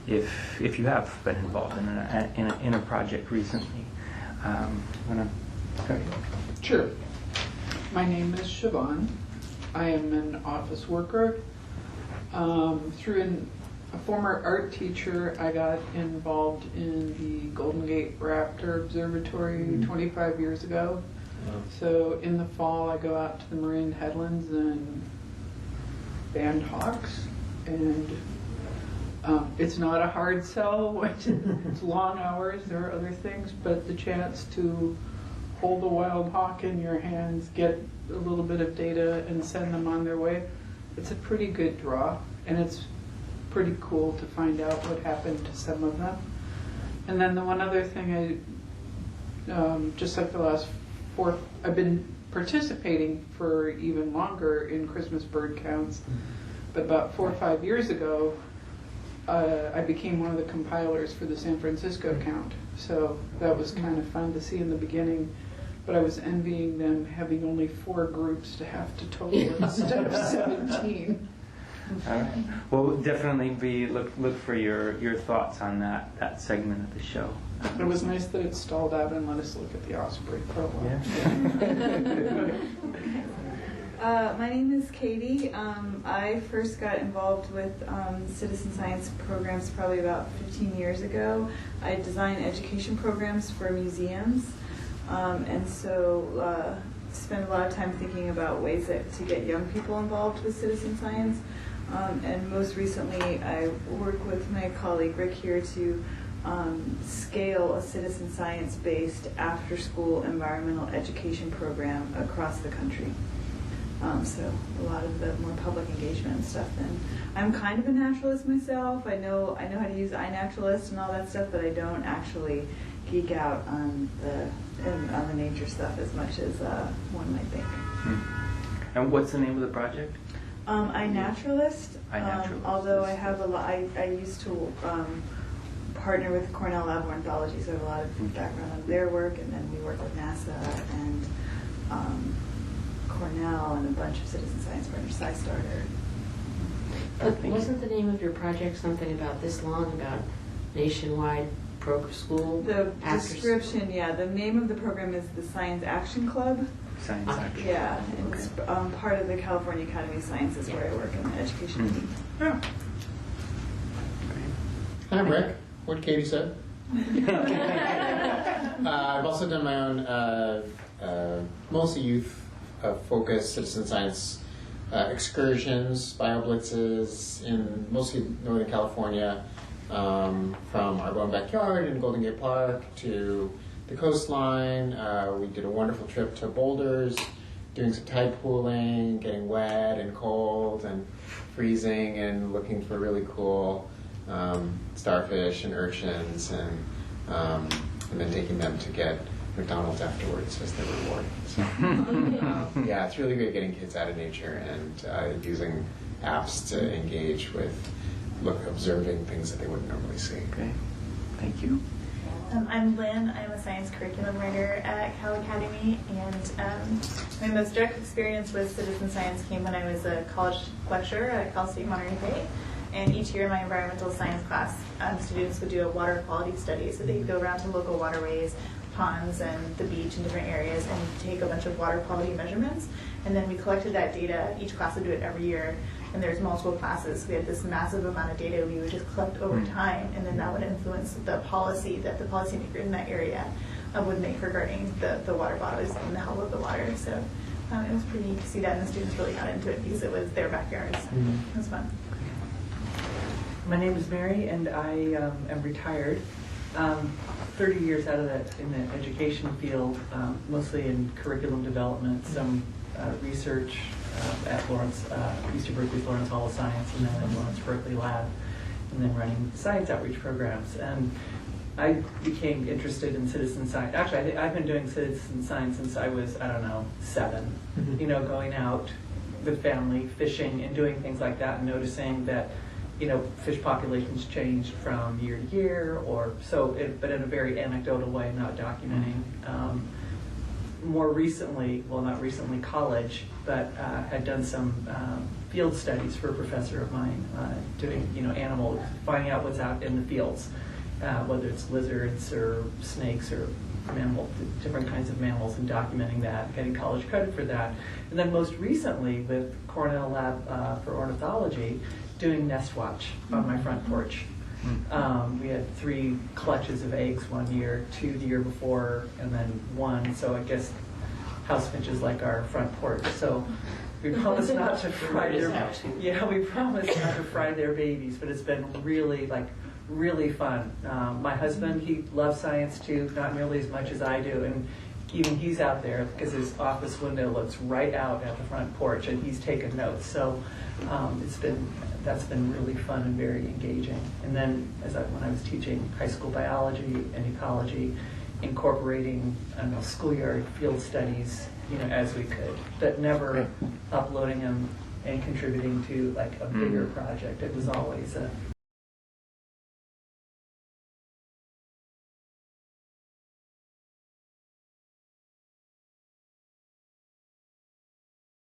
if you have been involved in a project recently. Sure. My name is Siobhan. I am an office worker. Through a former art teacher, I got involved in the Golden Gate Raptor Observatory 25 years ago. So in the fall, I go out to the marine headlands and band hawks, and it's not a hard sell. It's long hours. There are other things, but the chance to hold a wild hawk in your hands, get a little bit of data, and send them on their way, it's a pretty good draw, and it's pretty cool to find out what happened to some of them. And then the one other thing, just like the last I've been participating for even longer in Christmas bird counts, but about 4 or 5 years ago, I became one of the compilers for the San Francisco count. So that was kind of fun to see in the beginning, but I was envying them having only 4 groups to have to total instead of 17. All right. Well, we'll definitely look for your thoughts on that segment of the show. It was nice that it stalled out and let us look at the osprey for a while. Yeah. My name is Katie. I first got involved with citizen science programs probably about 15 years ago. I designed education programs for museums, and so spent a lot of time thinking about ways to get young people involved with citizen science. And most recently, I worked with my colleague Rick here to scale a citizen science-based after-school environmental education program across the country. So a lot of the more public engagement and stuff. And I'm kind of a naturalist myself. I know how to use iNaturalist and all that stuff, but I don't actually geek out on the nature stuff as much as one might think. And what's the name of the project? iNaturalist. iNaturalist. Although I have I used to partner with Cornell Lab of Ornithology, so I have a lot of background on their work, and then we work with NASA and Cornell and a bunch of citizen science partners, SciStarter. But wasn't the name of your project something about this long, about nationwide school? The description, yeah, the name of the program is the Science Action Club. Science Action. Yeah, and it's part of the California Academy of Sciences where I work in the education team. Yeah. Hi, Rick. What Katie said. I've also done my own, mostly youth-focused citizen science excursions, bioblitzes in mostly Northern California, from our own backyard in Golden Gate Park to the coastline. We did a wonderful trip to Boulders, doing some tide pooling, getting wet and cold and freezing and looking for really cool starfish and urchins, and then taking them to get McDonald's afterwards as their reward. So, yeah, it's really great getting kids out of nature and using apps to engage with observing things that they wouldn't normally see. Okay, thank you. I'm Lynn. I'm a science curriculum writer at Cal Academy, and my most direct experience with citizen science came when I was a college lecturer at Cal State Monterey Bay. And each year in my environmental science class, students would do a water quality study. So they'd go around to local waterways, ponds, and the beach in different areas and take a bunch of water quality measurements. And then we collected that data. Each class would do it every year. And there's multiple classes. We had this massive amount of data we would just collect over time, and then that would influence the policy that the policymakers in that area would make regarding the water bodies and the health of the water. So it was pretty neat to see that, and the students really got into it because it was their backyards. It was fun. My name is Mary, and I am retired. 30 years out of that in the education field, mostly in curriculum development, some research at Lawrence, UC Berkeley's Lawrence Hall of Science, and then at Lawrence Berkeley Lab, and then running science outreach programs. And I became interested in citizen science. Actually, I've been doing citizen science since I was, 7. You know, going out with family, fishing, and doing things like that, and noticing that, fish populations changed from year to year, but in a very anecdotal way, not documenting. More recently, well, not recently, college, but had done some field studies for a professor of mine, doing animals, finding out what's out in the fields, whether it's lizards or snakes or different kinds of mammals, and documenting that, getting college credit for that. And then most recently with Cornell Lab for Ornithology, doing nest watch on my front porch. We had 3 clutches of eggs one year, 2 the year before, and then 1. So I guess house finch is like our front porch. So we promised not to fry we promised not to fry their babies, but it's been really fun. My husband, he loves science too, not nearly as much as I do, and even he's out there because his office window looks right out at the front porch, and he's taken notes. So that's been really fun and very engaging. And then when I was teaching high school biology and ecology, incorporating schoolyard field studies, as we could, but never uploading them and contributing to like a bigger project. It was always